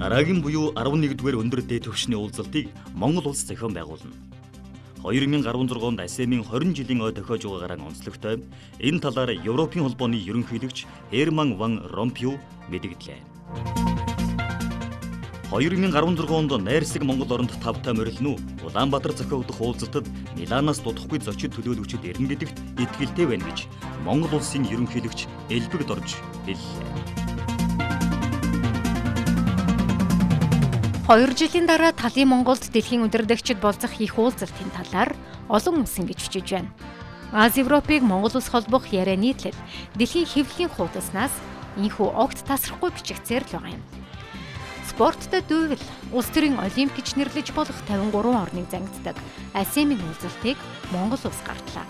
Арагийн буюу 11-р өндөр дээд түвшний уулзалтыг Монгол улс зохион байгуулна. 2016 онд АСЕМ-ийн 20 жилийн ой тохиож байгаагаар онцлогтой энэ талаар Европын холбооны ерөнхийлөгч Херман ван Ромпуй мэдэгдлээ. 2016 онд найрсаг Монгол оронд тавтай морилно Улаанбаатар зохиогдох уулзалтад Миланоос дутхгүй зочид төлөөлөгчд ирнэ гэдэгт итгэлтэй байна гэж Монгол улсын ерөнхийлөгч Элбэг Дорж хэллээ. 2 жилийн дараа Талын Монголд дэлхийн удирдагчид болцох их уулзалтын талаар олон хүмүүс ингэж бичиж байна. Аз Европыг Монгол улс холбох яриа нийтлэл дэлхийн хэвлэлийн хуудаснаас энэхүү огт тасрахгүй бичигцээр л байгаа юм. Спорттой дүйвэл улс төрийн олимпич нэрлэж болох 53 орныг зангиддаг АСЕМ-ийн уулзалтыг Монгол улс гаргалаа.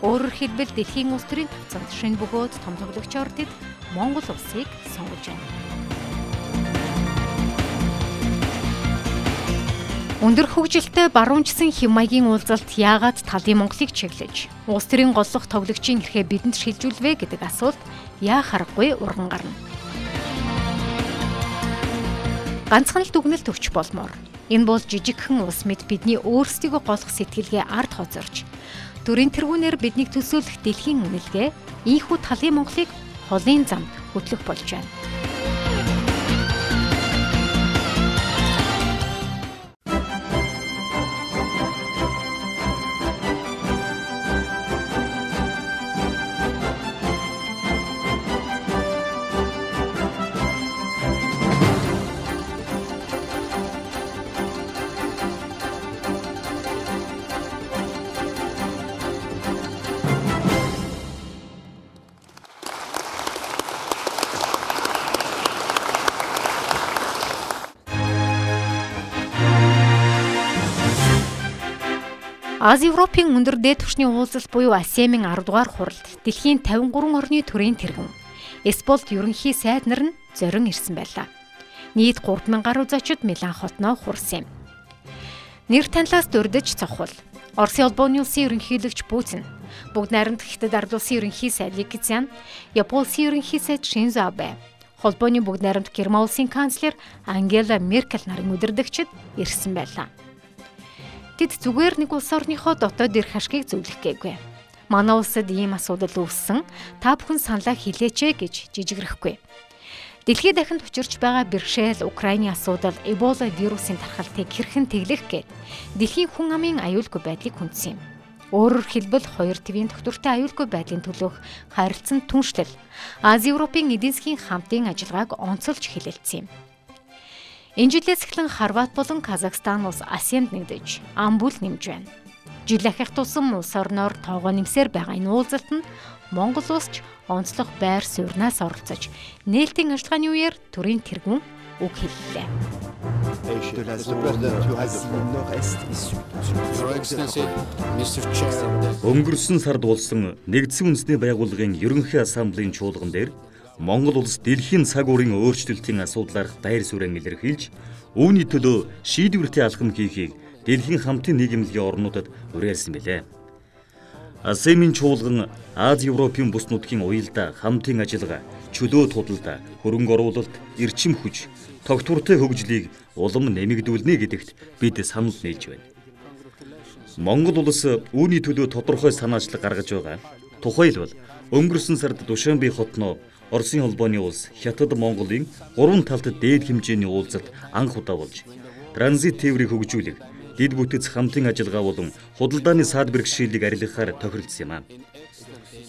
Өөрөөр хэлбэл дэлхийн улс төрийн тавцанд шинэ бөгөөд том тоглогчоор тэд Монгол улсыг сонгож байна. Өндөр хөгжилтэй баруунчсан хэм маягийн уулзалт яагаад Талын Монголыг чиглэж, улс төрийн голлох тоглогчийн эрхээ бидэнд шилжүүлвэ гэдэг асуулт яа харахгүй урган гарна. Ганцхан л дүгнэлт өгч болмоор. Энэ бол жижигхэн улс мэд бидний өөрсдийгөө голох сэтгэлгээ ард хоцорч, төрийн тэргүүнээр биднийг төсөөлөх дэлхийн үнэлгээ ийхүү Талын Монголыг холын замд хөтлөх болж байна. Аз Европын өндөр дээд түвшний уулзалт буюу АСЕМ-ийн 10 дугаар хуралд дэлхийн 53 орны төрийн тэргүүн Эсболт ерөнхий сайд нар нь зорин ирсэн байлаа. Нийт 3000 гаруй зочид Милан хотноо хурсан юм. Нэр танилаас дурдж цохвол Оросын улбооны улсын ерөнхийлөгч Путин, Бүгд найрамдах Хятад ард улсын ерөнхий сайд Ли Кэцян, Японы улсын ерөнхий сайд Шинзо Абэ, холбооны бүгд найрамдах Герман улсын канцлер Ангела Меркель нарын удирдагчид ирсэн байлаа. Тэд зүгээр нэг улс орныхоо дотоод эрх ашгийг зөвлөх гээгүй. Манай улсад ийм асуудал үүссэн, та бүхэн саналаа хэлээч гэж жижигрэхгүй. Дэлхийд дахинд учирч байгаа бэрхшээл, Украины асуудал, Эбола вирусын тархалтыг хэрхэн тэглэх гээд дэлхийн хүн амын аюулгүй байдлыг хүндсэн юм. Өөрөөр хэлбэл хоёр твийн тогтвортой аюулгүй байдлын төлөөх харилцан түншлэл Аз Европын эдийн засгийн хамтын ажиллагааг онцолж хэлэлцсэн юм. Энэ жилээс эхлэн Хорват болон Казахстан улс АСЕАНд нэгдэж, амбул нэмж байна. Жил ахих тусам улс орноор тоогоо нэмсээр байгаа энэ уулзалт нь Монгол улс ч онцлог байр сууриас оролцож, нээлтийн ажиллагааны үеэр төрийн тэргүүн үг хэллээ. Өнгөрсөн сард болсон Нэгдсэн үндэсний байгууллагын ерөнхий ассамблеийн чуулган дээр Монгол улс дэлхийн цаг уурын өөрчлөлтийн асуудлаарх байр суурийг илэрхийлж, үүний төлөө шийдвэртэй алхам хийхийг дэлхийн хамтын нийгэмлэгийн орнуудад уриалсан билээ. АСЕМ-ийн чуулган Аз Европын бүс нутгийн уялдаа хамтын ажиллагаа, чөлөөт худалдаа, хөрөнгө оруулалт, эрчим хүч, тогтвортой хөгжлийг улам нэмэгдүүлнэ гэдэгт бид санал нийлж байна. Монгол улс үүний төлөө тодорхой санаачлаг гаргаж байгаа. Тухайлбал өнгөрсөн сард Душанбе хотноо Оросын холбооны улс Хятад Монголын 3 талд дээд хэмжээний уулзалт анх удаа болж, транзит тээврийг хөгжүүлэх, дэд бүтэц хамтын ажиллагаа болон худалдааны саад бэрхшээлийг арилгахаар тохиролцсон юм а.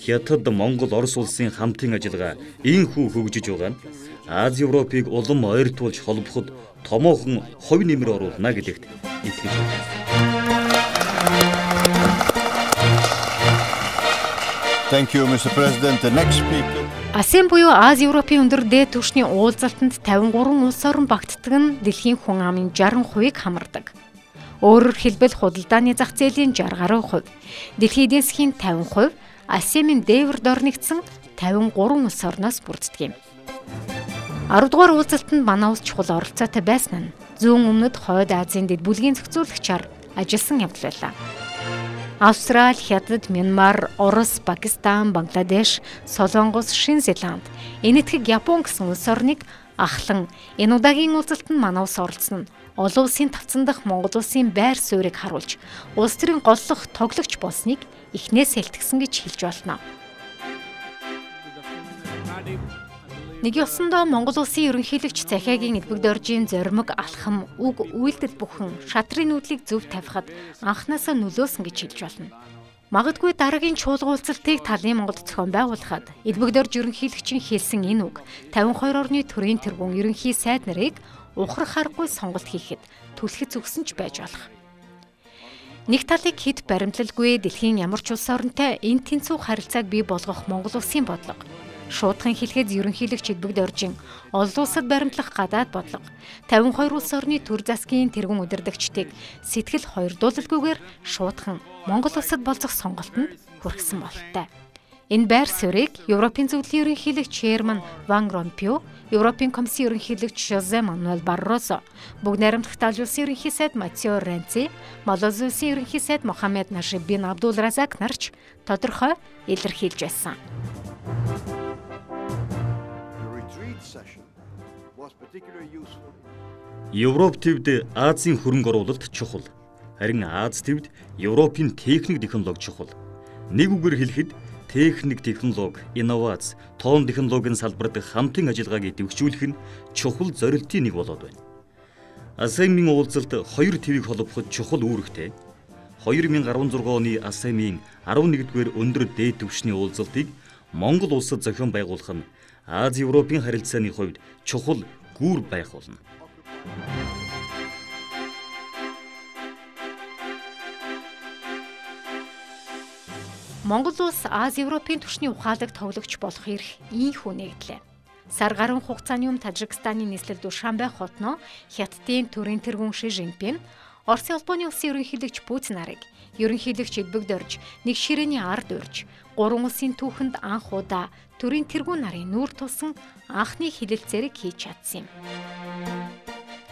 Хятад Монгол Орос улсын хамтын ажиллагаа ийхүү хөгжиж байгаа нь Аз Европыг улам ойртуулж холбоход томоохон хувь нэмэр оруулна гэдэгт итгэж байна. Thank you, Mr. President. The next speaker. АСЕМ буюу Аз Европын өндөр дээд түвшний уулзалтанд 53 улс орн багтдаг нь дэлхийн хүн амын 60%-ийг хамардаг. Өөрөөр хэлбэл худалдааны зах зээлийн 60 гаруй хувь, дэлхийн эдийн засгийн 50%, АСЕМ-ийн дээвэр дорнигдсан 53 улс орноос бүрддэг юм. 10 дугаар уулзалтанд манай улс чухал оролцоотой байсан нь зүүн өмнөд Хойд Азийн дэд бүлгийн зохицуулагчаар ажилласан явдал байлаа. Австрали, Хятад, Мянмар, Орос, Пакистан, Бангладеш, Солонгос, Шинэ Зеланд, Энэтхэг Япон гэсэн улс орныг Ахлан энэ удаагийн уулзалтанд манай улс оролцсон нь олон улсын тавцан дахь Монгол улсын байр суурийг харуулж, улс төрийн голлох тоглогч болсныг эхнээс хэлтгэсэн гэж хэлж болно. Нэг ёсондоо Монгол улсын ерөнхийлөгч захиагийн Эдбэг Доржийн зоримог алхам, үг үйлдэл бүхэн шатрын нүүдлийг зөв тавихад анхнаасаа нөлөөсөн гэж хэлж болно. Магадгүй дараагийн чуулга уулзалтыг Талын Монголд зохион байгуулахад Эдбэг Дорж ерөнхийлөгчийн хэлсэн энэ үг 52 орны төрийн тэргүүн ерөнхий сайд нарыг ухрах аргагүй сонголт хийхэд түлхэц өгсөн ч байж болох. Нэг талыг хэд баримтлалгүй дэлхийн ямар ч улс оронтой энэ тэнцүү харилцааг бий болгох Монгол улсын бодлого, шуудхан хэлэхэд ерөнхийлөгч Эдбэг Доржийн олон улсад баримтлах гадаад бодлого, 52 улс орны төр засгийн тэргүүн удирдагчдыг сэтгэл хоёрдуулалгүйгээр шуудхан Монгол улсад болцох сонголтод хүргэсэн бололтой. Энэ байр суурийг Европын зөвлөлийн ерөнхийлөгч Шерман Ван Ромпуй, Европын комиссийн ерөнхийлөгч Жозе Мануэль Баррозо, Бүгд найрамдах улсын ерөнхий сайд Матео Ренци, Малайз улсын ерөнхий сайд Мохаммед Нашиб бин Абдул Разак нарч тодорхой илэрхийлж байсан. Европ төвд Азийн хөрөнгө оруулалт чухал. Харин Аз төвд Европын техник технологи чухал. Нэг үгээр хэлэхэд техник технологи, инновац, тоон технологийн салбарт хамтын ажиллагааг дэвшүүлэх нь чухал зорилтын нэг болоод байна. АСЕАН-ийн уулзалт хоёр твийг холбоход чухал үүрэгтэй. 2016 оны АСЕАН-ийн 11-р өндөр дээд түвшний уулзалтыг Монгол улсад зохион байгуулах нь Аз-Европын харилцааны хувьд чухал гүүр байх болно. Монгол улс Аз-Европын түвшний ухаалаг тоглогч болох эрх ийхүү нэгдлээ. Сар гаруй хугацааны өмнө Тажикстаны нийслэл Душанбе хотно Хятадын төрийн тэргүүн Ши Жинпин, Оросын улбооны улсын ерөнхийлөгч Путин нарыг ерөнхийлөгч Эдбэг Дорж нэг ширээний ард урьж, гурван улсын түүхэнд анх удаа төрийн тэргүүн нарын нүүр тулсан анхны хэлэлцээрийг хийж чадсан юм.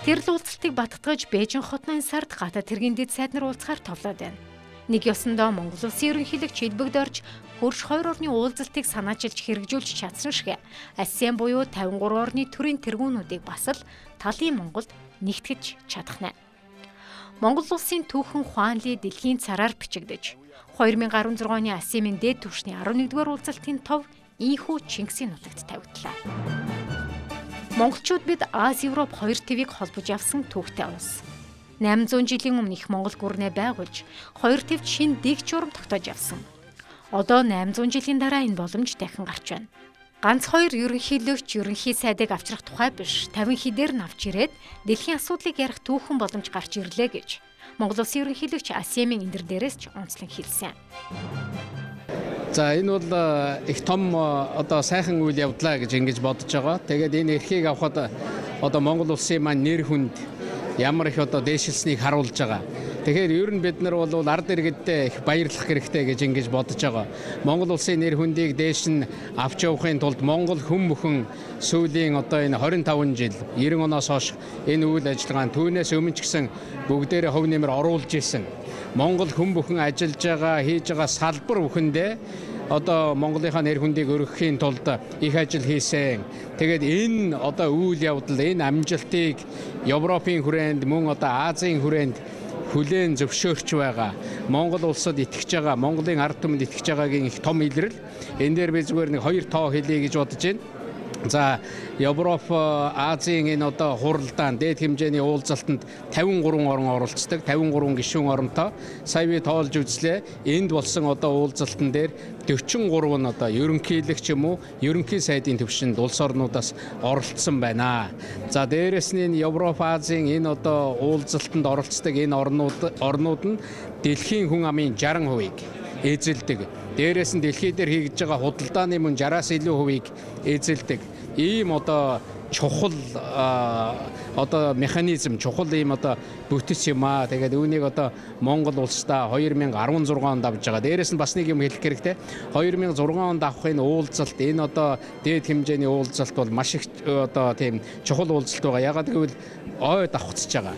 Тэр л уулзалтыг баттгаж Бээжин хотно энэ сард гадаад тэргийн дэд сайд нар уулзахаар товлоод байна. Нэг ёсондоо Монгол улсын ерөнхийлөгч Эдбэг Дорж хөрш 2 орны уулзалтыг санаачилж хэрэгжүүлж чадсан шиг АСЕАН буюу 53 орны төрийн тэргүүнүүдийг бас л Талын Монголд нэгтгэж чадах нь. Монгол улсын түүхэн Хуанли дэлхийн цараар бичигдэж 2016 оны АСЕАН-ийн дээд түвшний 11-р уулзалтын тов ийхүү Чингисийн нутагт тавигдлаа. Монголчууд бид Аз-Европ хоёр твийг холбож явсан түүхтэй улс. 800 жилийн өмнө их Монгол гүрнээ байгуулж хоёр твд шин дэг журам тогтоож явсан. Одоо 800 жилийн дараа энэ боломж дахин гарч байна. Ганц хоёр ерөнхийлөгч ерөнхий сайдыг авчрах тухай биш, 50 хідээр нь авч ирээд дэлхийн асуудлыг ярих түүхэн боломж гарч ирлээ гэж Монгол улсын ерөнхийлөгч АСЕАН-ийн эндэр дээрээс ч онцлон хэлсэн. За энэ бол их том одоо сайхан үйл явдлаа гэж ингэж бодож байгаа. Тэгээд энэ эрхийг авахад одоо Монгол улсын маань нэр хүнд ямар их одоо дээшилснийг харуулж байгаа. Тэгэхээр ер нь бид нар бол ард иргэдтэй их баярлах хэрэгтэй гэж ингэж бодож байгаа. Монгол улсын нэр хүндийг дээш нь авч явахын тулд Монгол хүн бүхэн сүүлийн одоо энэ 25 жил 90 оноос хойш энэ үйл ажиллагаанд түүнээс өмнө ч гэсэн бүгдээрээ хөв нэмэр оруулж исэн. Монгол хүн бүхэн ажиллаж байгаа, хийж байгаа салбар бүхэндээ одоо Монголынхаа нэр хүндийг өргөхийн тулд их ажил хийсэн. Тэгээд энэ одоо үйл явдал, энэ амжилтыг Европын хүрээнд мөн одоо Азийн хүрээнд хүлээн зөвшөөрч байгаа. Монгол улсад итгэж байгаа, Монголын ард түмэнд итгэж байгаагийн их том илрэл. Энэ дээр би зүгээр нэг хоёр тоо хэлье гэж бодож байна. За Европ Азийн энэ одоо хуралдаан дээд хэмжээний уулзалтанд 53 орн оролцдог, 53 гишүүн оронтой. Сая би тоолж үзлээ. Энд болсон одоо уулзалтан дээр 43 нь одоо ерөнхийлөгч юм уу, ерөнхий сайдын түвшинд улс орнуудаас оролцсон байна. За дээрэс нь Европ Азийн энэ одоо уулзалтанд оролцдог энэ орнууд нь дэлхийн хүн амын 60%-ийг эзэлдэг. Дээрээс нь дэлхий дээр хийж байгаа худалдааны мөн 60-аас илүү хувийг эзэлдэг. Ийм одоо чухал одоо механизм чухал ийм одоо бүтэц юм аа. Тэгээд үүнийг одоо Монгол улсдаа 2016 онд авж байгаа. Дээрээс нь бас нэг юм хэлэх хэрэгтэй. 2006 онд авах энэ уулзалт, энэ одоо дээд хэмжээний уулзалт бол маш их одоо тийм чухал уулзалт байгаа. Ягаад гэвэл ой давхцаж байгаа.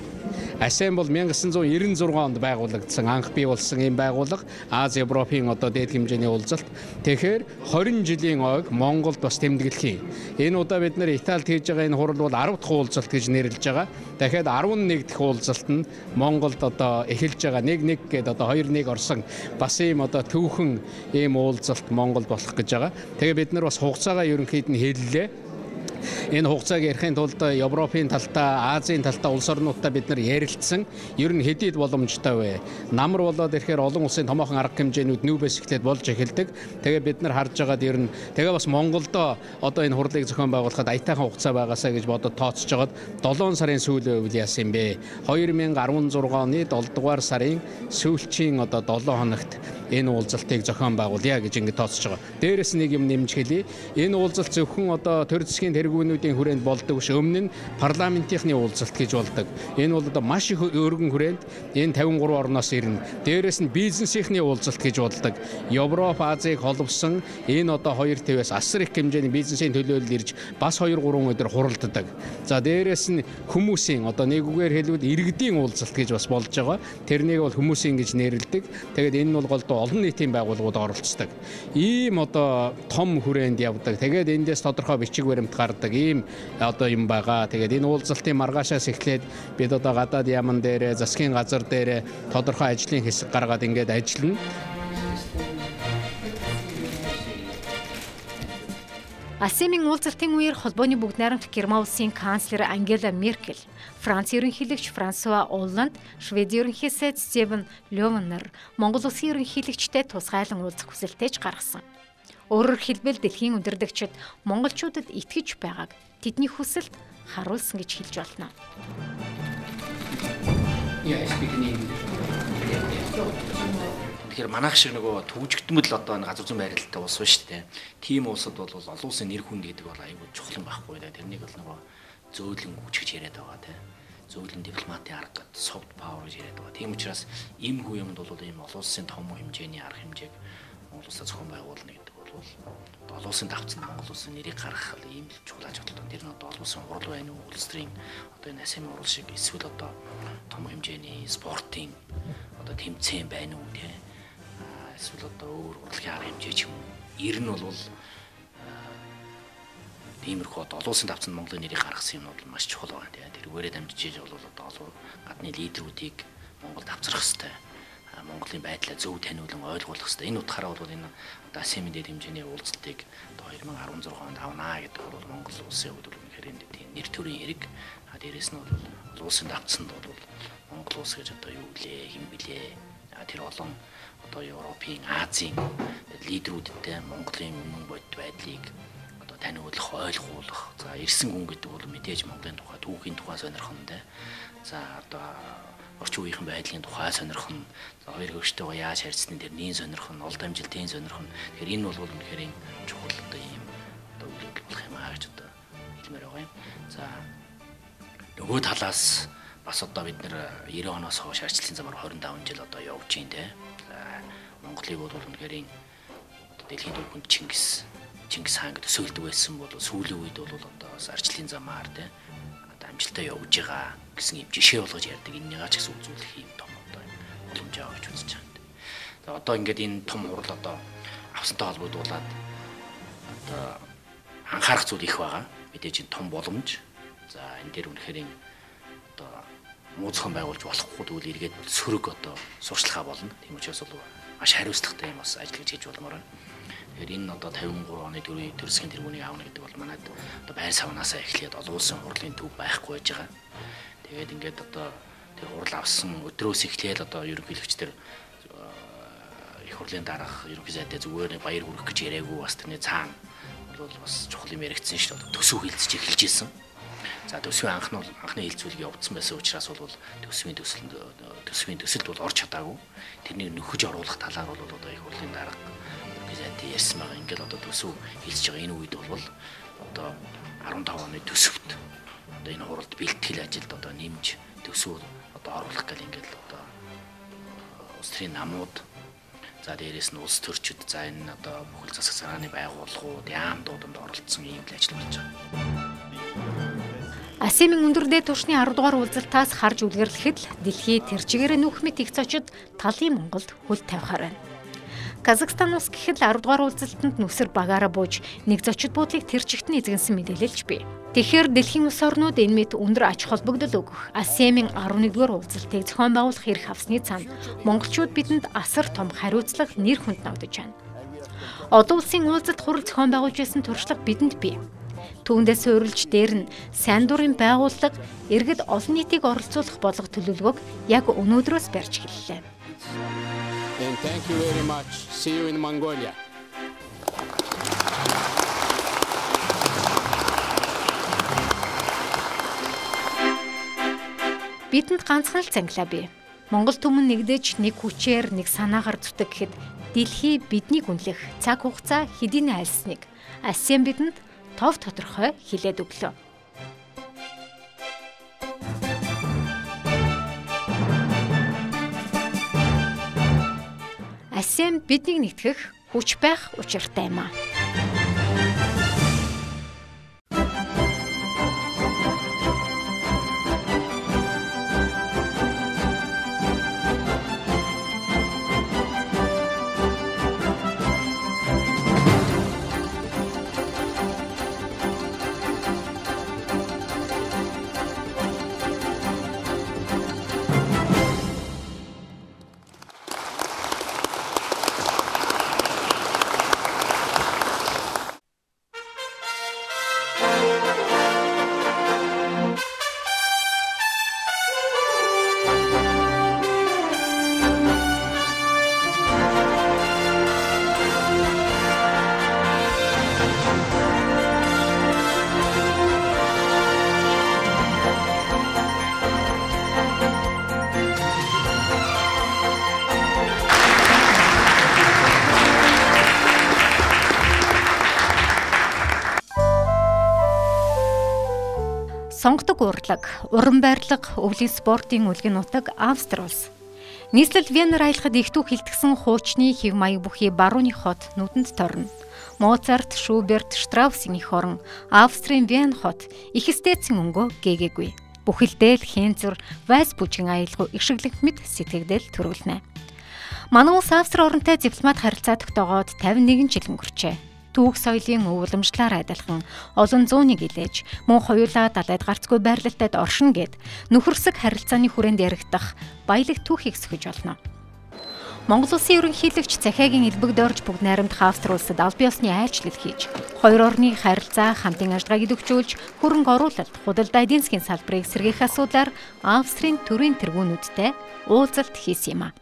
ASEAN бол 1996 онд байгуулагдсан анх бий болсон ийм байгууллага, Аз Европын одоо дээд хэмжээний уулзалт. Тэгэхээр 20 жилийн ойг Монголд бас тэмдэглэх юм. Энэ удаа бид нэр Италид хийж байгаа энэ хурал бол 10 дахь уулзалт гэж нэрлэж байгаа. Дахиад 11 дахь уулзалт нь Монголд одоо эхэлж байгаа. Нэг гээд одоо 2-1 орсон бас ийм одоо төвхөн ийм уулзалт Монголд болох гэж байгаа. Тэгээ бид нар бас хугацаагаа ерөнхийд нь хэллээ. Энэ хугацааг ярихын тулд Европын талдаа, Азийн талдаа улс орнуудтай бид нар ярилцсан. Ер нь хэдийд боломжтой вэ? Намар болоод ирэхээр олон улсын томоохон арга хэмжээнүүд нүүбээс эхлээд болж эхэлдэг. Тэгээ бид нар харж байгаад ер нь тэгээ бас Монголдо одоо энэ хурлыг зохион байгуулахад аятайхан хугацаа байгаасаа гэж бодоод тооцож байгаад 7 сарын сүүлээ үйл яасан юм бэ? 2016 оны 7 дугаар сарын сүүлчийн одоо 7 хоногт энэ уулзалтыг зохион байгуулъя гэж ингэ тооцож байгаа. Дээрээс нэг юм нэмж хэлье. Энэ уулзалт зөвхөн одоо төр засгийн тэргүүнүүдийн хүрээнд болдог биш, өмнө нь парламентийнхны уулзалт гэж болдог. Энэ бол одоо маш их өргөн хүрээнд энэ 53 орноос ирнэ. Дээрээс нь бизнесийнхний уулзалт гэж болдог. Европ, Азийг холбосон энэ одоо хоёр твээс асар их хэмжээний бизнесийн төлөөлөл ирж бас 2-3 өдөр хуралддаг. За дээрээс нь хүмүүсийн одоо нэг үгээр хэлбэл иргэдийн уулзалт гэж бас болж байгаа. Тэрнийг бол хүмүүсийн гэж нэрлэдэг. Тэгээд энэ нь бол голдуу олон нийтийн байгууллагууд оролцдог. Ийм одоо том хүрээнд явдаг. Тэгээд эндээс тодорхой бичиг баримт гардаг ийм одоо юм байгаа. Тэгээд энэ уулзалтын маргаашаас эхлээд бид одоо гадаад яамн дээр, засгийн газар дээр тодорхой ажлын хэсэг гаргаад ингээд ажиллана. ASEAN-ийн уулзалтын үеэр холбооны бүгд найрамдах Герман улсын канцлер Ангела Меркель, Франц ерөнхийлөгч Франсуа Олланд, Швед ерөнхий сайд Стефан Лёвен нар Монгол улсын ерөнхийлөгчтэй тусгайлан уулзах хүсэлтэж гаргасан. Өөрөөр хэлбэл дэлхийн удирдагчид монголчуудад итгэж байгааг тэдний хүсэлд харуулсан гэж хэлж болно. Тэгэхээр манайх шиг нөгөө төвжигдмэл одоо газар зүйн байралтай улс ба шүү дээ. Тим улсад бол олон улсын нэр хүнд гэдэг бол аюул чухал юм байхгүй да. Тэрнийг бол нөгөө зөөлөн гүчгэж яриад байгаа тийм. Зөөлөн дипломатын арга гэдэг soft power гэж яриад байгаа. Тийм учраас ийм хүү юмд бол ийм олон улсын том хэмжээний арга хэмжээг Монгол улсад зохион байгуулна гэдэг бол олон улсын давцанд Монгол улсын нэрийг гаргах ийм чухал ажил болдог. Тэр нь одоо олон улсын хурал байна уу, улс төрийн одоо энэ ASEAN хурал шиг эсвэл одоо том хэмжээний спортын одоо тэмцээн байна уу тийм. Эсвэл одоо өөр урлагийн арга хэмжээ ч юм уу. Ер нь бол тиймэрхүү одоо олон улсын давцанд Монголын нэрийг гаргасан юм бол маш чухал байна тийм. Тэрүүгээрээ дамжиж бол одоо олон гадны лидерүүдийг Монголд авчрах хэрэгтэй. Монголын байдлаа зөв таниулан ойлгуулах хэрэгтэй. Энэ утгаараа бол энэ одоо ASEAN дээд хэмжээний уулзалтыг одоо 2016 онд авнаа гэдэг бол Монгол улсын хувьд үнэхээр энэ нэр төрийн хэрэг. Дээрээс нь бол улсын давцанд бол Монгол улс гэж одоо юу гэлээ, хэм блээ. Тэр олон одоо Европын, Азийн лидерүүдтэй Монголын үнэн бодит байдлыг одоо таниулах, ойлгуулах. За ирсэн хүн гэдэг бол мэдээж Монголын тухай, түүхийн тухай сонирхонтой. За одоо орчин үеийн байдлын тухай сонирхон, хоёр хөгштэйгээ яаж харьцсан тэрний сонирхон, олд амжилтын сонирхон. Тэгэхээр энэ бол үнэхээр чухал одоо ийм одоо үйл болох юм аа гэж одоо хэлмээр байгаа юм. За нөгөө талаас бас одоо бид нэр 90 оноос хойш арчлалын замаар 25 жил одоо явж байна те. За Монголыг бол үнэхээр одоо дэлхийн дөрвөнд Чингис хаан гэдэг сөүлдэг байсан бол сүүлийн үед бол одоо арчлалын замаар те амжилтаа явж байгаа гэсэн юм жишээ болгож ярьдаг. Энийгээ ч гэсэн үзүүлэх юм том одоо боломж авах гэж үзэж байгаа. За одоо ингээд энэ том хурал одоо авсантай холбогдуулаад одоо анхаарах зүйл их байгаа. Мэдээж энэ том боломж. За энэ дээр үнэхээр одоо мууцхан байгуулж болохгүй тэгвэл эргээд сөрөг одоо сурчлахаа болно. Тийм учраас бол маш хариуцлагатай юм бас ажил хийж болмоор байна. Тэгэхээр энэ одоо 53 оны төр засгийн тэргүүнийг аавна гэдэг бол манайд одоо байр савнаасаа эхлээд олон улсын хурлын төв байхгүй байж байгаа. Тэгээд ингээд одоо тэр хурал авсан өдрөөс эхлээд одоо ерөнхийлөгчдөр их хурлын дараах ерөнхий сайдаа зүгээр баяр хүргэх гэж яриаггүй бас тэрний цаана бол бас чухал юм яригдсан шүү дээ. Төсөв хилцэж эхэлж ирсэн. За төсвийн анхны хилцүүлэг явагдсан байсан учраас бол төсвийн төсөлд бол орж чадаагүй. Тэрнийг нөхөж оруулах талаар бол одоо их хурлын дарга гэж ярьсан байгаа. Ингээд одоо төсөв хэлж байгаа энэ үед бол одоо 15 оны төсөвт одоо энэ хуралд бэлтгэл ажилд одоо нэмж төсөв одоо оруулах гэл ингээд одоо улс төрийн намууд за дээрээс нь улс төрчид за энэ одоо бүхэл засаг санааны байгууллагууд яам дууданд оролцсон ийм л ажил болж байгаа. АСЕМ-ийн өндөр дээд түвшний 10 дугаар уулзалтаас харж үлгэрлэхэд л дэлхий тэр чигээрээ нүүх мэт их зочид талын Монголд хөл тавихаар байна. Казахстан улс гэхэд 10 дугаар уулзалтанд нүсэр багаараа бууж нэг зочид буудлыг тэр чигт нь эзэнсэн мэдээлэлж бий. Тэгэхээр дэлхийн улс орнууд энэ мэт өндөр ач холбогдол өгөх АСЕМ-ийн 11-р уулзалтыг зохион байгуулах эрх авсны цаана монголчууд бидэнд асар том хариуцлага нэр хүнд навдаж байна. Олон улсын уулзалт хурал зохион байгуулж байсан туршлага бидэнд бий. Түүндээ суурилж дээр нь сайн дурын байгууллага иргэд олон нийтийг оролцуулах бодлого төлөвлөгөөг яг өнөөдрөөс барьж эхэллээ. And thank you very much. See you in Mongolia. Бидэнд ганцхан л цанглаа бий. Монгол түмэн нэгдэж нэг хүчээр нэг санаагаар зүтэг гэхэд дэлхий биднийг үнэлэх цаг хугацаа хэдийн айлсныг АСЕМ бидэнд тов тодорхой хэлээд өглөө. АСЕМ биднийг нэгтгэх хүч байх учиртай юм аа. Сонгодог урлаг, уран барилга, өвлийн спортын үлгэн нутаг Австри улс. Нийслэл Венер аялахад ихтүү хилтгсэн хуучны хэв маяг бүхий барууны хот нүдэнд торно. Моцарт, Шуберт, Штраусийн их орон Австрийн Вен хот их эстетийн өнгөө гээгээгүй. Бүхэлдээ л хэнцвэр, вайс бүжгийн аялал их шиглэх мэт сэтгэгдэл төрүүлнэ. Манай улс Австри оронтой дипломат харилцаа тогтоогоод 51 жил өнгөрчээ. Түүх соёлын өвлөмжлөөр адилхан олон зууны гэлээж мөн хоёулаа далайд гарцгүй байрлалтад оршин гэд нөхөрсөг харилцааны хүрээнд яригдах баялаг түүхийг сөхөж олно. Монгол улсын ерөнхийлөгч Захиагийн элбэг дорж бүгд найрамдах Австри улсад аль биесны айлчлал хийж, хоёр орны харилцаа хамтын ажиллагааг идэвхжүүлж, хөрөнгө оруулалт, худалдаа эдийн засгийн салбарыг сэргээх асуудлаар Австрийн төрийн тэргүүнүүдтэй уулзалт хийсэн юм а.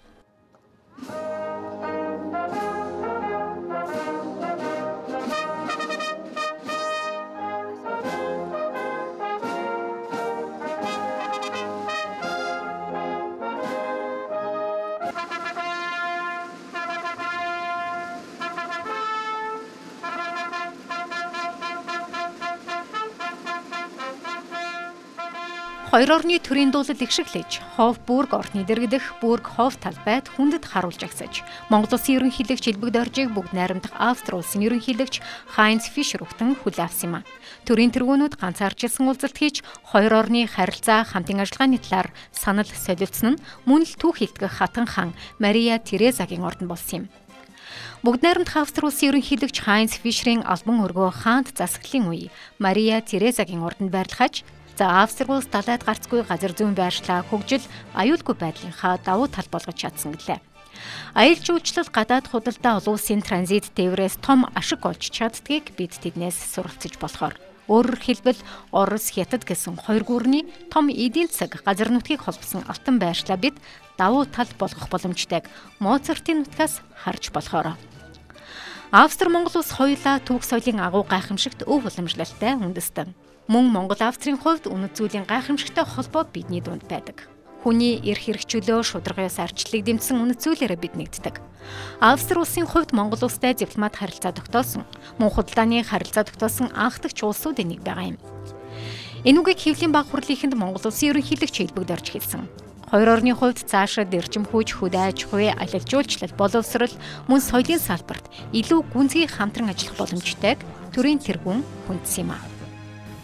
Хоёр орны төрийн дуулал ихшиглэж, Хофбург орны дэргэдэх Бург Хоф талбайд хүндэт харуулж агсаж, Монгол улсын ерөнхийлөгч элбэг доржийг бүгд найрамдах Австри улсын ерөнхийлөгч Хайнц Фишер өгтөн хүл авсан юм а. Төрийн тэргүүнүүд ганцаарчилсан уулзалт хийж, хоёр орны харилцаа хамтын ажиллагааны талаар санал солилцсон нь мөн л түүх хилтгэх хатан хаан Мария Терезагийн ордон болсон юм. Бүгд найрамдах Австри улсын ерөнхийлөгч Хайнц Фишерийн албан өргөө хаант засаглалын үе Мария Терезагийн ордонд байрлахаж, за Австри улс далайд гарцгүй газар зүйн байршлаа хөгжил аюулгүй байдлынхаа давуу тал болгож чадсан гэлээ. Аялал жуулчлал гадаад худалдаа олон улсын транзит тээврээс том ашиг олж чаддгийг бид тэднээс суралцж болохоор. Өөрөөр хэлбэл Орос, Хятад гэсэн хоёр гүрний том эдийн засаг газар нутгийг холбосон алтан байршлаа бид давуу тал болгох боломжтойг Моцартын нутгаас харж болохоор. Австри Монгол улс хоёулаа түүх соёлын агуу гайхамшигт өв уламжлалтай үндэстэн. Мөн Монгол Австрийн хувьд үнэт зүйлийн гайхамшигтай холбоо бидний дунд байдаг. Хүний эрх хэрэгжүүлөө шударгаас арчлалыг дэмжсэн үнэт зүйлээрээ бид нэгддэг. Австри улсын хувьд Монгол улстай дипломат харилцаа тогтоосон, мөн худалдааны харилцаа тогтоосон анхдагч улсуудын нэг байгаа юм. Энэ үгийг хэвлэлийн баг хурлынхэнд Монгол Улсын ерөнхийлөгч хэлбэгд орж хэлсэн. Хоёр орны хувьд цаашид эрчим хүч, хөдөө аж ахуй, аялал жуулчлал, боловсрол, мөн соёлын салбарт илүү гүнзгий хамтран ажиллах боломжтойг төрийн тэргүүн хүндсэн юм а.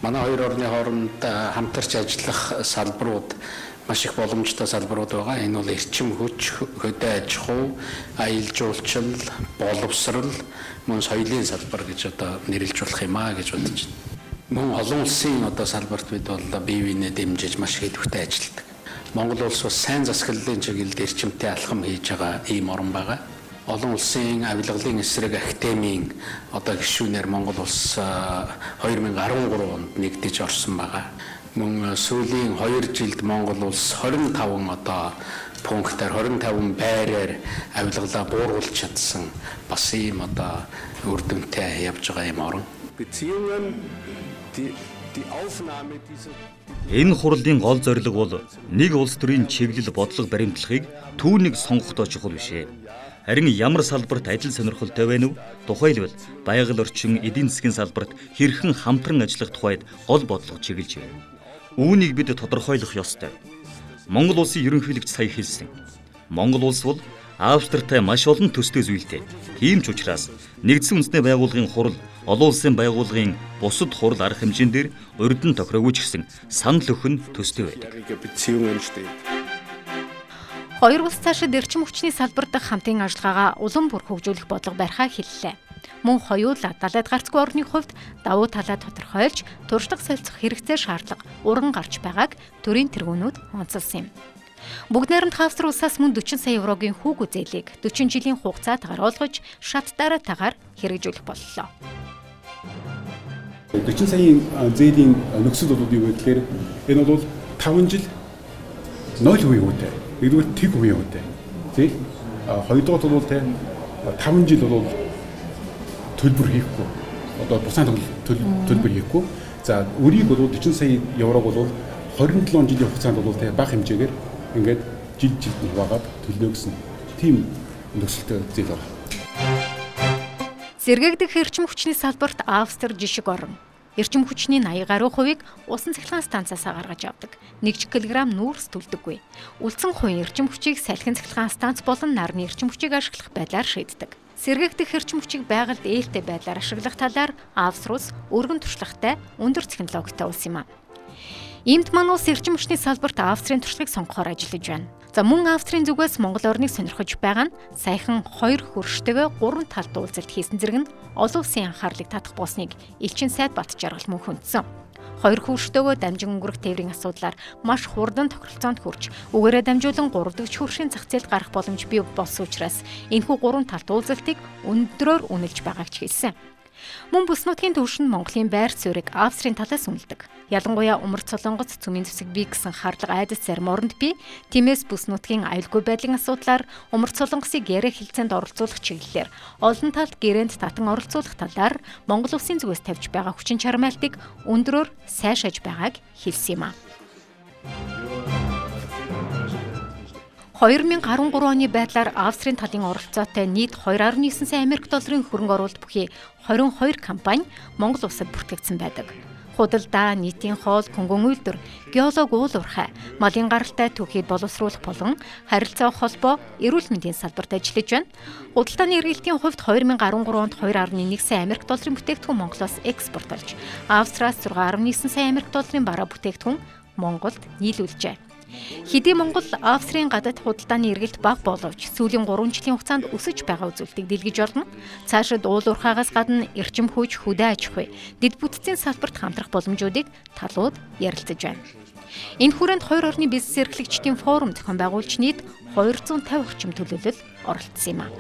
Манай хоёр орны хооронд хамтарч ажиллах салбарууд маш их боломжтой салбарууд байгаа. Энэ бол эрчим хүч, хөдөө аж ахуй, аялал жуулчлал, боловсрол, мөн соёлын салбар гэж одоо нэрлэж болох юм а гэж бодож байна. Мөн олон улсын одоо салбарт бид бол бие биенээ дэмжиж маш идэвхтэй ажилладаг. Монгол улс бас сайн засаглалын чиглэлд эрчимтэй алхам хийж байгаа ийм орн байгаа. Олон улсын авилгалын эсрэг академийн одоо гишүүнээр Монгол улс 2013 онд нэгдэж орсон байгаа. Мөн сүүлийн 2 жилд Монгол улс 25 одоо пунктаар 25 байраар авилгалаа бууруулж чадсан бас ийм одоо үр дүнтэй явж байгаа юм орн. Энэ хурлын гол зорилго бол нэг улс төрийн чиглэл бодлого баримтлахыг түүнийг сонгохдоо чухал бишээ. Харин ямар салбарт ажил сонирхолтой байна вэ? Тухайлбал байгаль орчин, эдийн засгийн салбарт хэрхэн хамтран ажиллах тухайд гол бодлого чиглэж байна. Үүнийг бид тодорхойлох ёстой. Монгол улсын ерөнхийлөгч сая хэлсэн. Монгол улс бол Австртай маш олон төстэй зүйлтэй. Тийм ч учраас нэгдсэн үндэсний байгууллагын хурал, олон улсын байгууллагын бусад хурал арга хэмжээнд дээр урьдан тохироогүй ч гэсэн санал өгөх нь төстэй байдаг. Хоёр улс цаашид эрчим хүчний салбарт хамтын ажиллагаагаа улам бүр хөгжүүлэх бодлого барихаа хэллээ. Мөн хоёулаа далайд гарцгүй орны хувьд давуу талаа тодорхойлж, туршлага солилцох хэрэгцээ шаардлага уран гарч байгааг төрийн тэргүүнүүд онцолсон юм. Бүгд найрамдах Австри улсаас мөн 40 сая еврогийн хүүг зээлийг 40 жилийн хугацаатаар олгож, шат дараатаагаар хэрэгжүүлэх боллоо. 40 саяын зээлийн нөхцөл бол юу гэхээр энэ бол 5 жил 0% үүтэй. Нэгдүгээр тэг үе үүтэй. Тий? Хоёрдугаар бол те 5 жил бол төлбөр хийхгүй. Одоо буцаан төлбөр хийхгүй. За өрийг бол 40 сая еврог бол 27 жилийн хугацаанд бол те бага хэмжээгээр ингээд жил жилд хуваагаад төлнө гэсэн тийм нөхцөлтэй зээл байна. Сэргээгдэх эрчим хүчний салбарт Австри жишг орн. Эрчим хүчний 80 гаруй хувийг усан цахилгаан станцаас гаргаж авдаг. 1 кг нүүрс төлдөггүй. Үлдсэн хувийн эрчим хүчийг салхин цахилгаан станц болон нарны эрчим хүчийг ашиглах байдлаар шийддэг. Сэргээгдэх эрчим хүчийг байгальд ээлтэй байдлаар ашиглах талаар Австри улс өргөн туршлагатай, өндөр технологитой улс юм а. Иймд манай улс эрчим хүчний салбарт Австрийн туршлагыг сонгохоор ажиллаж байна. За мөн Австрийн зүгээс Монгол орныг сонирхож байгаа нь саяхан 2 хөрштэйгээ 3 талд уулзалт хийсэн зэрэг нь олон улсын анхаарлыг татах болсныг Элчин сайд Бат Жаргал мөн хүндсэн. 2 хөрштэйгөө дамжин өнгөрөх тээврийн асуудлаар маш хурдан тохиролцоонд хүрч, үгээрээ дамжуулан 3 дахь хөршийн зах зээлд гарах боломж бий болсон учраас энэхүү 3 талт уулзалтыг өндрөөр үнэлж байгааг ч хэлсэн. Мөн бүс нутгийн төвшөнд Монголын байр суурийг Австрийн талаас үнэлдэг. Ялангуяа Умард Солонгоц цөмийн зэвсэг бий гэсэн хардлага айдас зарим оронд бий. Тиймээс бүс нутгийн аюулгүй байдлын асуудлаар Умард Солонгосыг гэрээ хэлцээнд оролцуулах чиглэлээр олон талд гэрээнд татан оролцуулах талаар Монгол улсын зүгээс тавьж байгаа хүчин чармайлтыг өндрөөр сайшааж байгааг хэлсэн юм а. 2013 оны байдлаар Австрийн талын оролцоотой нийт 2.9 сая Америк долларын хөрөнгө оруулалт бүхий 22 компани Монгол улсад бүртгэгдсэн байдаг. Худалдаа, нийтийн хоол, хөнгөн үйлдвэр, геолог уул уурхай, малын гаралтай түүхийг боловсруулах болон харилцаа холбоо, эрүүл мэндийн салбарт ажиллаж байна. Худалдааны эргэлтийн хувьд 2013 онд 2.1 сая Америк долларын бүтээгдэхүүн Монголоос экспортлж, Австриас 6.9 сая Америк долларын бараа бүтээгдэхүүн Монголд нийлүүлжээ. Хэдий Монгол Австрийн гадаад худалдааны эргэлт бага боловч сүүлийн 3 жилийн хугацаанд өсөж байгаа үзүүлэлтийг дэлгэж олно. Цаашид уул уурхайгаас гадна эрчим хүч, хөдөө аж ахуй, дэд бүтцийн салбарт хамтрах боломжуудыг талууд ярилцаж байна. Энэ хүрээнд 2 орны бизнес эрхлэгчдийн форум зохион байгуулж нийт 250 орчим төлөөлөл оролцсон юм а.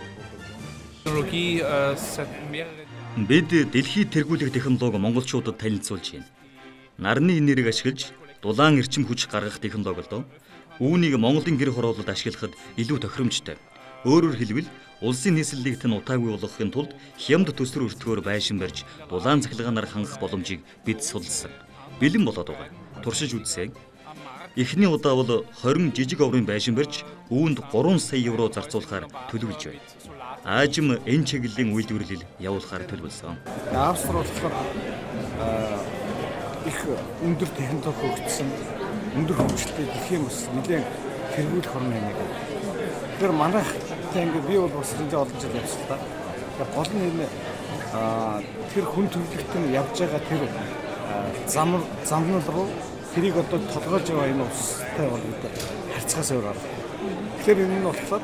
Бид дэлхийд тэргүүлэх технологи монголчуудад танилцуулж байна. Нарны энергийг ашиглаж дулаан эрчим хүч гаргах технологи л доо. Үүнийг Монголын гэр хороололд ашиглахад илүү тохиромжтой. Өөрөөр хэлбэл улсын нийслэлийг тань утаагүй болгохын тулд хямд төсвөр өртгөөр байшин барьж дулаан цахилгаанаар хангах боломжийг бид судалсан. Бэлэн болоод байгаа. Туршиж үзсэн. Эхний удаа бол 20 жижиг оврын байшин барьж үүнд 3 сая евро зарцуулахаар төлөвлөж байна. Аажим энэ чиглэлийн үйлдвэрлэл явуулахаар төлөвлөсөн. Австри болохоор их өндөр технологи хөгжсөн, өндөр хөгжилтэй дэлхийн бас нэлээд хэрэглэх орн юм. Тэгэхээр манайх ингээд би бол бас энэ олон жил явсан та. Гол нь энэ тэр хүн төрөлхтөн явж байгаа тэр замнал руу тэрийг одоо толгойж байгаа энэ устай бол харьцахаас өөр арга. Тэгэхээр энэ нь болохоор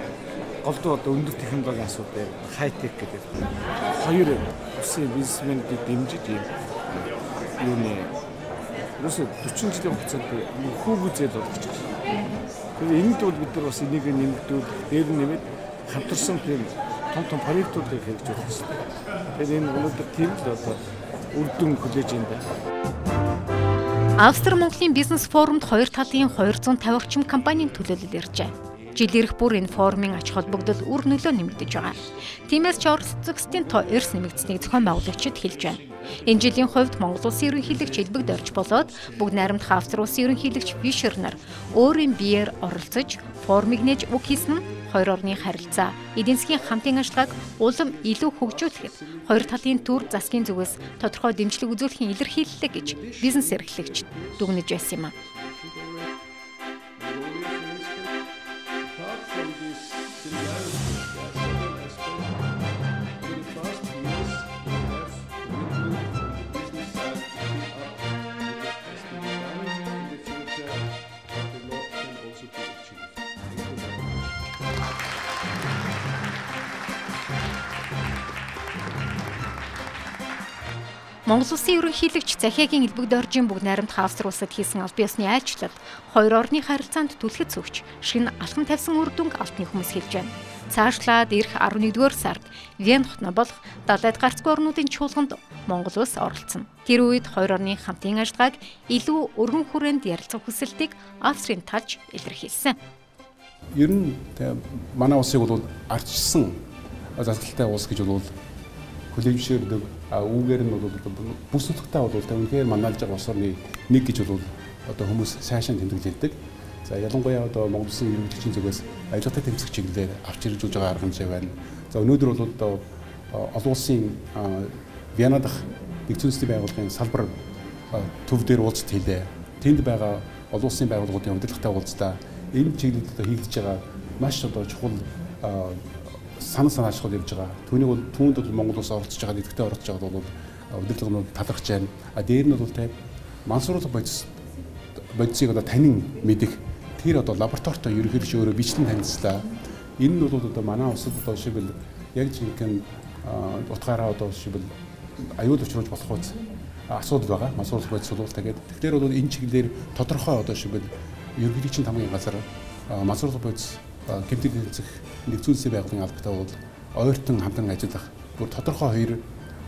голдуу одоо өндөр технологийн асуудал, хайтек гэдэг хоёр усын бизнесмэнүүд дэмжиж юуны ерөөсө 40 жилийн хугацаанд хүүгүзэл болгож байна. Тэгэхээр энэнд бол бид нар бас энийг нэмэгдүүл дээр нэмээд хамтарсан тийм том проектуудыг хийж болох хэрэгтэй. Тэгэхээр энэ өнөөдөр тийм л одоо үр дүн хүлээж байна. Австри-Монголын бизнес форумд хоёр талын 250 орчим компанийн төлөөлөл иржээ. Жил ирэх бүр энэ форумын ач холбогдол үр нөлөө нэмэгдэж байгаа. Тиймээс ч оролцогчдын тоо эрс нэмэгдсэнийг зохион байгуулагчид хэлж байна. Энэ жилийн хувьд Монгол улсын ерөнхийлөгч Элбэг Дорж болоод бүгд найрамдах Австри улсын ерөнхийлөгч Фишер нар өөрийн биеэр оролцож форумыг нээж үг хийсэн нь хоёр орны харилцаа, эдийн засгийн хамтын ажиллагааг улам илүү хөгжүүлэхэд хоёр талын төр засгийн зүгээс тодорхой дэмжлэг үзүүлэхийн илэрхийлэлтэй гэж бизнес эрхлэгчид дүгнэж байсан юм. Монгол улсын ерөнхийлөгч Захиагийн Элбэг Доржийн бүгд найрамдах Австри улсад хийсэн аль биесны айлчлал хоёр орны харилцаанд түлхэц өгч шинэ алхам тавьсан үр дүнг алтны хүмүүс хэлж байна. Цаашлаад ирэх 11-р сард Вен хотно болох далайд гарцгүй орнуудын чуулганд Монгол улс оролцсон. Тэр үед хоёр орны хамтын ажиллагааг илүү өргөн хүрээнд ярилцах хүсэлтийг Австрийн талж илэрхийлсэн. Ер нь манай улсыг бол арчсан засаглалтай улс гэж бол хүлээмжшэрдэг үүгээр нь бол бүс нутагтаа бол үнэхээр манлайлж байгаа улс орны нэг гэж бол одоо хүмүүс сайшаан тэмдэглэдэг. За ялангуяа одоо Монгол улсын ерөнхийлөгчийн зүгээс ажилтны тэмцэх чиглэлээр авч ирж байгаа арга хэмжээ байна. За өнөөдөр бол одоо олон улсын Вена дахь нэгдсэн үндэсний байгууллагын салбар төв дээр уулзалт хийлээ. Тэнд байгаа олон улсын байгууллагуудын удирдлагатай уулзлаа. Энэ чиглэлд хийгдэж байгаа маш одоо чухал санаа ашиглаж явж байгаа. Түүнийг бол түүнд бол Монгол улс оролцож байгаа, нэгдэгтэй оролцож байгаад бол удирдлагууд талархж байна. Дээр нь бол мансууруулах бодисыг одоо танин мэдэх тэр одоо лабораторитой ерөнхийлөгч өөрөө бичлэн танилцлаа. Энэ нь бол одоо манай улсад одоо шивэл яг жинхэнэ утгаараа одоо шивэл аюул учруулж болох үз асуудал байгаа. Мансууруулах бодис бол тэгээд тэгэхээр бол энэ чиглэлээр тодорхой одоо шивэл ерөнхийлөгчийн тамгын газар мансууруулах бодис гэмтэг тэмцэх нэгдсэн үндэсний байгууллагын албатай бол ойртон хамтран ажиллах бүр тодорхой хоёр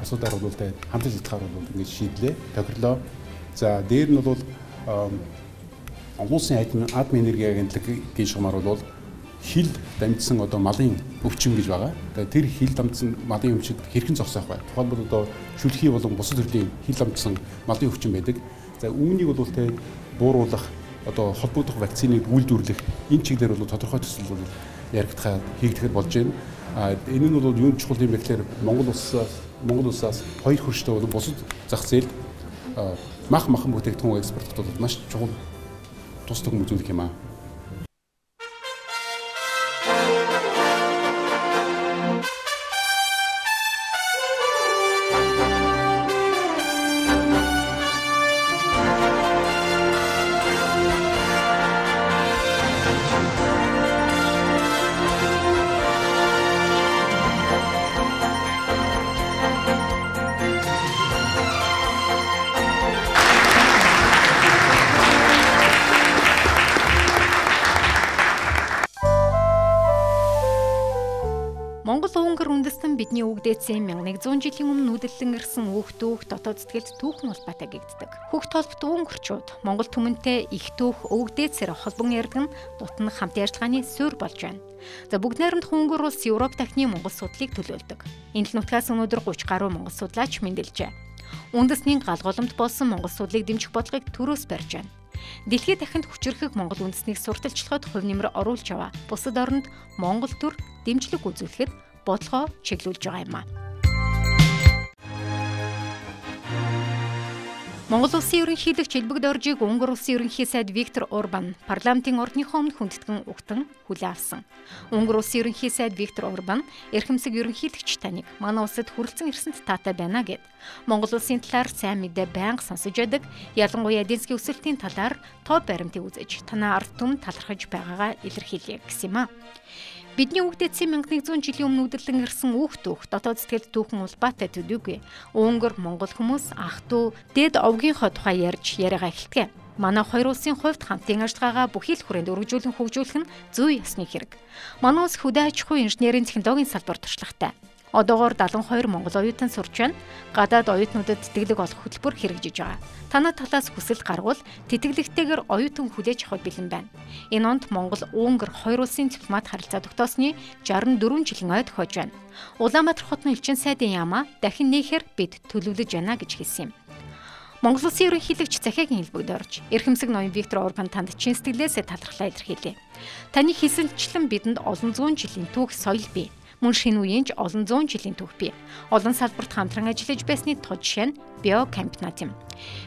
асуудаар бол хамтарч ажиллахаар бол ингэж шийдлээ, тохирлоо. За дээр нь бол улсын атом энерги агентлагийн шугамар бол хил дамжсан одоо малын өвчин гэж байгаа. Тэр хил дамжсан малын өвчид хэрхэн зогсоох вэ? Тухайлбал одоо шүлхий болон бусад төрлийн хил дамжсан малын өвчин байдаг. За үүнийг бол бууруулах одоо холбогдох вакциныг үйлдвэрлэх энэ чиглэлээр бол тодорхой төсөл бол яригдахад хийгдэхэд болж байна. Энэ нь бол юу чухал юм бэ гэхээр Монгол улсаас хоёр хөрштэй бол бусад зах зээлд махан бүтээгдэхүүн экспорт бол маш чухал тус төгөм үзүүлэх юм аа. Монгол-Унгар үндэстэн бидний өвгдээцэн 1100 жилийн өмнө нүүдэллэн ирсэн өвгтөөх дотоод сэтгэлд түүхэн улбаатай гэгддэг. Хөгт толбот унгарчууд Монгол түмэнтэй их түүх өвгдээцээр холбон ярддаг нь дутнах хамтын ажиллагааны суурь болж байна. За бүгд найрамдах Унгар улс Европ дахны Монгол судлыг төлөөлдөг. Энэ л нутгаас өнөөдөр 30 гаруй монгол судлаач мэндэлжээ. Үндэсний галголомт болсон монгол судлыг дэмжих бодлогыг төрөөс барьж байна. Дэлхийд дахинд хүчрхэг монгол үндэснийг сурталчлахад хувь нэмэр оруулж аваа. Бусад оронд монгол төр дэмжлэг үзүүлэхэд бодлогоо чиглүүлж байгаа юм а. Монгол улсын ерөнхийлөгч Элбэг Доржийг Унгар улсын ерөнхий сайд Виктор Орбан парламентын ордныхоо өмнө хүндэтгэн угтан хүлээн авсан. Унгар улсын ерөнхий сайд Виктор Орбан эрхэмсэг ерөнхийлөгч таныг манай улсад хүрэлцэн ирсэнд таатай байна гэд Монгол улсын талаар сайн мэдээ байнга сонсож байдаг. Ялангуяа эдийн засгийн өсөлтийн талаар тоо баримтыг үзэж танаа ард түмэнд талархаж байгаагаа илэрхийлье гэсэн юм а. Бидний өвдөцсөн 1100 жилийн өмнө үдэрлэн ирсэн түүх дотоод сэтгэлд түүхэн улбаатай төдийгүй Унгар Монгол хүмүүс ах トゥ дэд овгийнхоо тухай ярьж яриагаа эхэлдэг. Манай хоёр улсын хувьд хамтын ажиллагаагаа бүхий л хүрээнд өргөжүүлэн хөгжүүлэх нь зүй ёсны хэрэг. Манай улс хөдөө аж ахуйн инженерийн технологийн салбар туршлагатай. Одоогоор 72 монгол оюутан сурч байна. Гадаад оюутнуудад тэтгэлэг олох хөтөлбөр хэрэгжиж байгаа. Танай талаас хүсэл гарвал тэтгэлэгтэйгээр оюутан хүлээж авах бэлэн байна. Энэ онд Монгол Унгар хоёр улсын дипломат харилцаа тогтоосны 64 жилийн ой тохиож байна. Улаанбаатар хотын элчин сайдын яамаа дахин нээхээр бид төлөвлөж байна гэж хэлсэн юм. Монгол улсын ерөнхийлөгч захиагийн Элбэг Дорж эрхэмсэг ноён Виктор Орбан танд чин сэтгэлээсээ талархлаа илэрхийлье. Таны хэлсэлчлэн бидэнд олон зуун жилийн түүх соёл бий. Мөн шинэ үеийн ч олон зуун жилийн түүх бий. Олон салбарт хамтран ажиллаж байсны тод жишээ нь биокомбинат юм.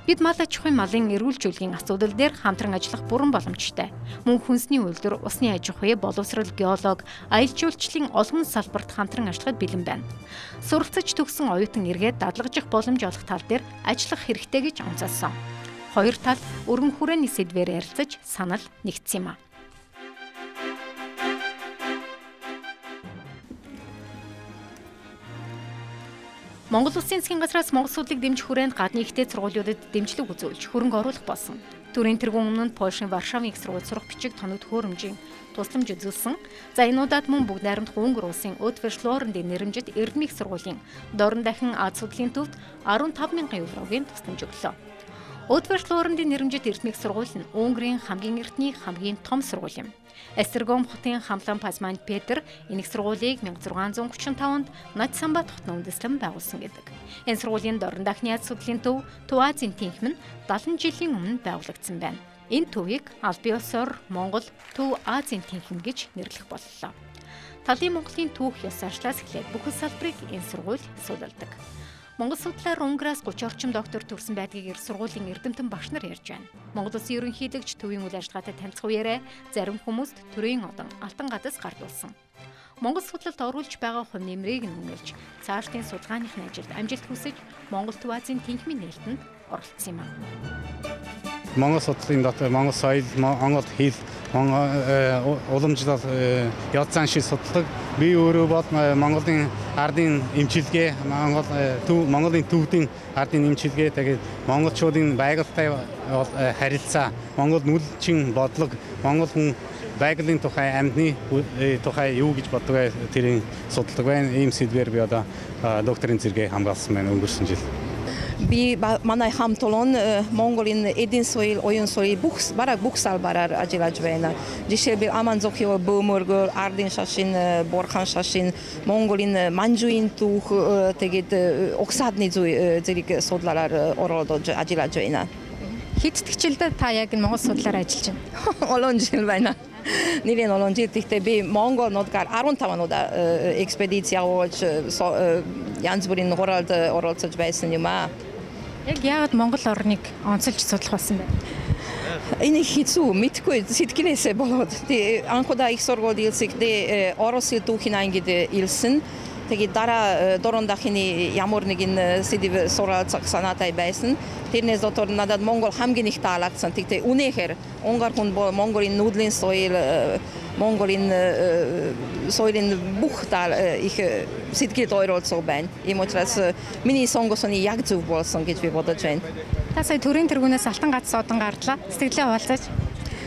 Бид мал аж ахуйн малын эрүүл зүйлгийн асуудал дээр хамтран ажиллах бүрэн боломжтой. Мөн хүнсний үйлдвэр, усны аж ахуй, боловсрол, геолог, аялал жуулчлалын олон салбарт хамтран ажиллахад бэлэн байна. Суралцаж төгссөн оюутан эргээд дадлагжих боломж олох тал дээр ажиллах хэрэгтэй гэж онцолсон. Хоёр тал өргөн хүрээний сэдвээр ярилцаж санал нэгдсэн юм а. Монгол улсын засгийн газраас Монгол судлыг дэмжих хүрээнд гадны ихтэй сургуулиудад дэмжлэг үзүүлж хөрөнгө оруулах болсон. Төрийн тэргүүн өмнө нь Польшийн Варшавын их сургууль сурах бичиг тоног төхөөрөмжийн тусламж үзүүлсэн. За энэ удаад мөн бүгд найрамдах Унгар улсын Өтвэршлоорндын нэрэмжит Эрдэнэ их сургуулийн дорн дахин Аз судлалын төвд 15,000 еврогийн тусламж өглөө. Өтвэршлоорндын нэрэмжит Эрдэнэ их сургууль нь Унгарын хамгийн эртний хамгийн том сургууль юм. Эстергом хотын Хамлан Пазман Петр энэ их сургуулийг 1635 онд Над Самбат хотын үндэслэн байгуулсан гэдэг. Энэ сургуулийн дорн дахны Аз судлалын төв Төв Азийн тэнхим нь 70 жилийн өмнө байгуулагдсан байна. Энэ төвийг аль бие усаар Монгол Төв Азийн тэнхим гэж нэрлэх боллоо. Талын Монголын түүх ёс заншлаас эхлээд бүхэл салбарыг энэ сургууль суулдаг. Монгол судлаар Унгараас 30 орчим доктор төгссөн байдгийг сургуулийн эрдэмтэн багш нар ярьж байна. Монгол улсын ерөнхийлөгч төвийн үйл ажиллагаатай танилцах үеэрээ зарим хүмүүст төрийн одон алтан гадас гардуулсан. Монгол судлалд оруулж байгаа хувь нэмрийг нэмэлж цаашдын судалгааныхны ажилд амжилт хүсэж Монгол Төв Азийн тэнхимийн нээлтэнд оролцсон юм а. Монгол судлалын дотор Монгол соёл, Монгол хэл, уламжлал яд зан шиг судалдаг. Би өөрөө бол Монголын ардын эмчилгээ, Монголын төвдийн ардын эмчилгээ, тэгээд монголчуудын байгальтай харилцаа, Монгол нүлчин бодлого, монгол хүн байгалийн тухай, амьдны тухай юу гэж боддог тэрийг судалдаг байна. Ийм сэдвээр би одоо докторийн зэрэгээ хамгаалсан байна өнгөрсөн жил. Би манай хамт олон Монголын эдийн соёл, оюун соёл бараг бүх салбараар ажиллаж байна. Жишээлбэл Аман зохиол, бөөмөргөл, ардын шашин, борхан шашин, Монголын манжуин түүх, тэгээд оксадны зүй зэрэг судлалаар оролцож ажиллаж байна. Хэд тэгчилдээ та яг Монгол судлаар ажиллаж байна? Олон жил байна. Нэлээд олон жил гэхдээ би Монгол нутгаар 15 удаа экспедиция болж янз бүрийн хуралд оролцож байсан юм аа. Яг яагаад Монгол орныг онцолж судлах болсон бэ? Энэ хэцүү мэдгүй сэтгэлээсээ болоод. Анхудаа их сургууль илсэхдээ орос хэл түүхийн ангид илсэн. Тэгээд дараа дорн дахины ямар нэгэн сэдв суралцах санаатай байсан. Тэрнээс дотор надад Монгол хамгийн их таалагдсан. Тэгтээ үнэхээр Унгар хүн Монголын нүүдлийн соёл, Монголын соёлын бүх тал их сэтгэлд ойролцоо байна. Ийм учраас миний сонгосон яг зөв болсон гэж би бодож байна. Та сая төрийн тэргүүнээс алтан гадас одон гарлаа. Сэтгэлээ хуваалцаач.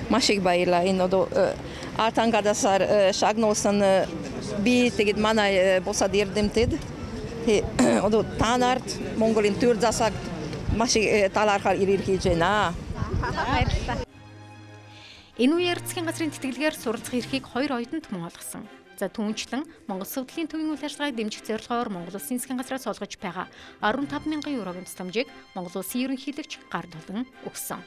Маш их баярлалаа. Энэ одоо алтан гадасаар шагнуулсан би тэгээд манай босад эрдэмтэд одоо танарт Монголын төр засаг маш их талаархал ирэрхийлж байна. Баярлалаа. Энэ үеэр засгийн газрын тэтгэлгээр суралцах эрхийг 2 оюутанд мөн олгосон. За түүнчлэн Монгол судлалын төвийн үйл ажиллагааг дэмжих зорилгоор Монгол улсын засгийн газраас олгож байгаа 15,000 еврогийн тусламжийг Монгол улсын ерөнхийлөгч гард болон өгсөн.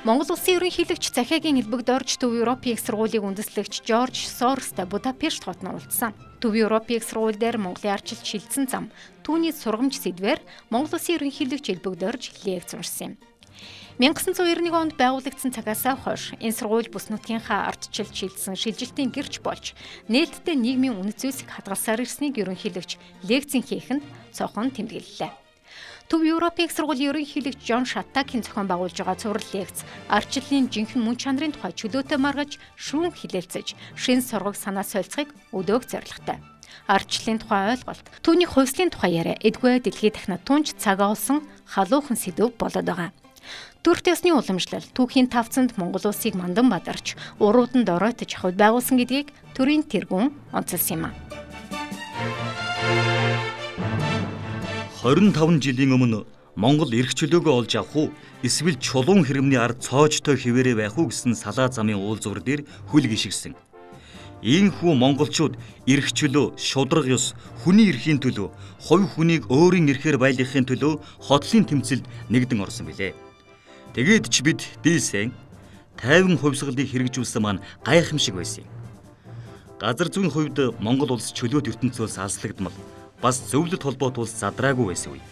Монгол улсын ерөнхийлөгч Захиагийн элбэгд орж Төв Европын их сургуулийн үндэслэгч Жорж Соростой Будапешт хотод уулзсан. Төв Европын их сургууль дээр Монголын арчилж шилжсэн зам түүний сургамж сэдвээр Монгол улсын ерөнхийлөгч элбэгд орж лекц уншсан юм. 1991 онд байгуулагдсан цагаас хойш энэ сургууль бүс нутгийнхаа ардчилж шилжсэн шилжилтийн гэрч болж нээлттэй нийгмийн үнэт зүйлсийг хадгалсаар ирснийг ерөнхийлөгч лекцэн хийхэд цохон тэмдэглэлээ. Төв Европын их сургуулийн ерөнхийлөгч Жон Шаттакийн зохион байгуулж байгаа цуврал лекц ардчлалын жинхэнэ мөн чанарын тухай чөлөөтэй маргаж шүүн хилээлцэж шин сургаг санаа солилцохыг өдөөх зорилготой. Ардчлалын тухай ойлголт, түүний хувьслын тухай яриа эдгүй дэлхийд дахнад түнч цагаа олсон халуухан сэдв болоод байгаа. Төрх төсний уламжлал түүхийн тавцанд Монгол улсыг мандан бадарч урууданд оройтож авахд байгуулсан гэдгийг төрийн тэргүүн онцолсон юм а. 25 жилийн өмнө Монгол эрх чөлөөгөө олж авах уу эсвэл чулуун хэрэмний ард цоочтой хിവэрэ байх уу гэсэн салаа замын уулзвар дээр хүл гიშгсэн. Ийхүү монголчууд эрх чөлөө, шудраг ёс, хүний эрхийн төлөө, хувь хүнийг өөрийн эрхээр байлгахын төлөө хотлын тэмцэлд нэгдэн орсон билээ. Тэгээд ч бид дээсэн тайван хувьсгалыг хэрэгжүүлсэн маань гайхамшиг байсан юм. Газар зүйн хувьд Монгол улс чөлөөт ертөнцөөс алслагдмал бас зөвлөлт холбоот улс задраагүй байсан үе.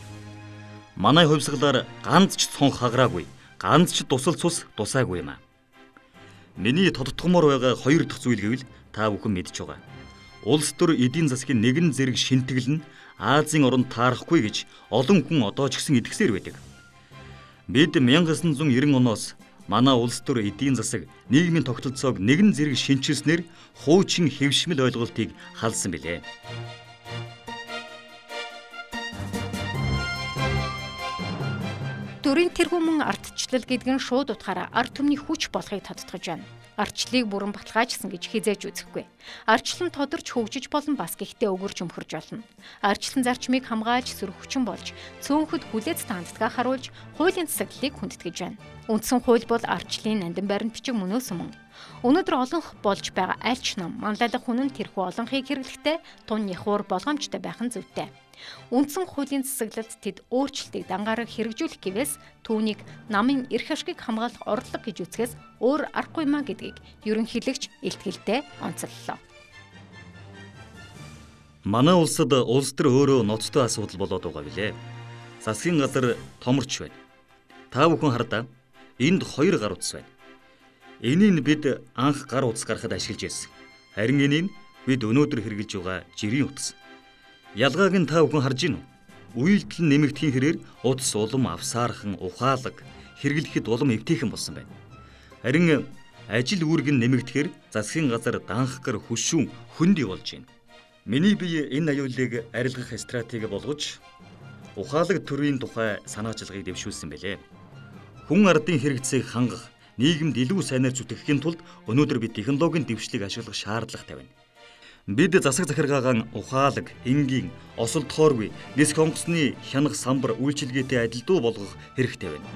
Манай хувьсгалаар ганц ч цон хаграагүй, ганц ч тусал цус дусаагүй юм а. Миний тодтгомоор байгаа хоёр дахь зүйл гэвэл та бүхэн мэдж байгаа. Улс төр эдийн засгийн нэгэн зэрэг шинтгэл нь Азийн оронд таарахгүй гэж олон хүн одоо ч гэсэн итгэсээр байдаг. Бид 1990 оноос манай улс төр эдийн засаг нийгмийн тогтолцоог нэгэн зэрэг шинчилснээр хуучин хэвшмэл ойлголтыг халсан билээ. Төрийн тэргүүн ардчлал гэдгэн шууд утгаараа ард түмний хүч болохыг тодтогж байна. Ардчлалыг бүрэн баталгаажсан гэж хизээж үзэхгүй. Ардчлал нь тодорч хөгжиж болон бас гэхдээ өгөрж өмхөрж болно. Ардчлалын зарчмыг хамгаалж сөрөг хүчин болж цөөнхөд хүлээц таандтгаа харуулж хуулийн засаглалыг хүндэтгэж байна. Үндсэн хууль бол ардчлалын нандин баримт бичиг мөнөөс өмнө. Өнөөдөр олонх болж байгаа аль ч ном манлайлах хүн нь тэрхүү олонхыг хэрэглэхдээ тун яхуур болгоомжтой байх нь зүйтэй. Үндсэн хуулийн засаглалд тэд өөрчлөлтийг дангаараа хэрэгжүүлэх гэвээс түүнийг намын эрх ашгийг хамгаалах орлого гэж үзэхээс өөр аргагүй маа гэдгийг ерөнхийлөгч илтгэлтэй онцоллоо. Манай улсад улс төр өөрөө ноцтой асуудал болоод байгаа билээ. Засгийн газар томорч байна. Та бүхэн хардаа энд хоёр гар утас байна. Энийг бид анх гар утас гаргахад ашиглаж байсан. Харин энийг бид өнөөдөр хэрэгжилж байгаа жирийн утас. Ялгааг нь та бүхэн харж гин үү? Үйлдэл нэмэгдэхийн хэрээр утас улам авсаархан, ухаалаг, хэрэглэхэд улам эвтэйхэн болсон байна. Харин ажил үүрэг нь нэмэгдэхээр засгийн газар данхгар хөшүүн хөндөй болж байна. Миний бие энэ аюулыг арилгах стратеги болгож ухаалаг төрийн тухай санаачилгыг дэвшүүлсэн байлээ. Хүн ардын хэрэгцээг хангах, нийгэмд илүү сайнаар зүтгэхийн тулд өнөөдөр бид технологийн дэвшлиг ашиглах шаардлагатай байна. Бид засаг захиргаагаан ухаалаг, энгийн, осолд хооргүй, ниск онгоцны хянах самбар үйлчилгээтэй адилдуу болгох хэрэгтэй байна.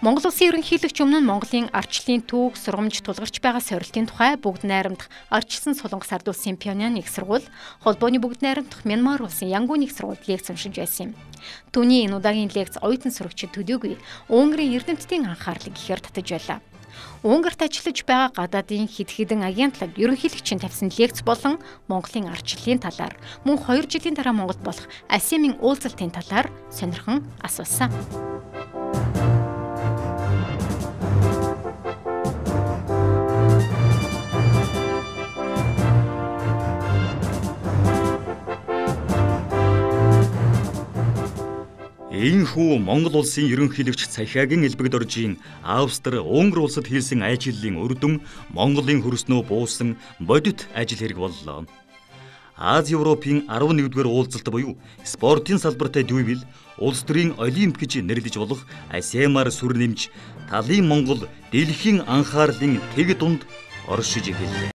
Монгол улсын ерөнхийлөгч өмнө нь Монголын ардчлалын түүх сургамж тулгарч байгаа сорилтын тухай бүгд найрамдах ардчилсан Солонгос ард улсын Пхеньян их сургууль, холбооны бүгд найрамдах Мянмар улсын Янгун их сургууль лекц уншиж байсан юм. Түүний энэ удаагийн лекц оюутан сурагчид төдийгүй Унгарын эрдэмтдийн анхаарлыг ихээр татаж байлаа. Унгарт ажиллаж байгаа гадаадын хэд хэдэн агентлаг ерөнхийлөгчийн тавьсан лекц болон Монголын ардчлалын талаар мөн 2 жилийн дараа Монголд болох АСЕМ-ийн уулзалтын талаар сонирхон асуусан. Ийхүү Монгол улсын ерөнхийлөгч Захиагийн элбэгд оржийн Австри, Унгар улсад хийсэн ажлын үр дүн Монголын хөрснөө буусан бодит ажил хэрэг боллоо. Ази Европын 11-р уулзалт буюу спортын салбартай дүйвэл улс төрийн олимп гэж нэрлэж болох АСЕМ-аар сүр нэмж талын Монгол дэлхийн анхаарлын тэг дунд оршиж эхэллээ.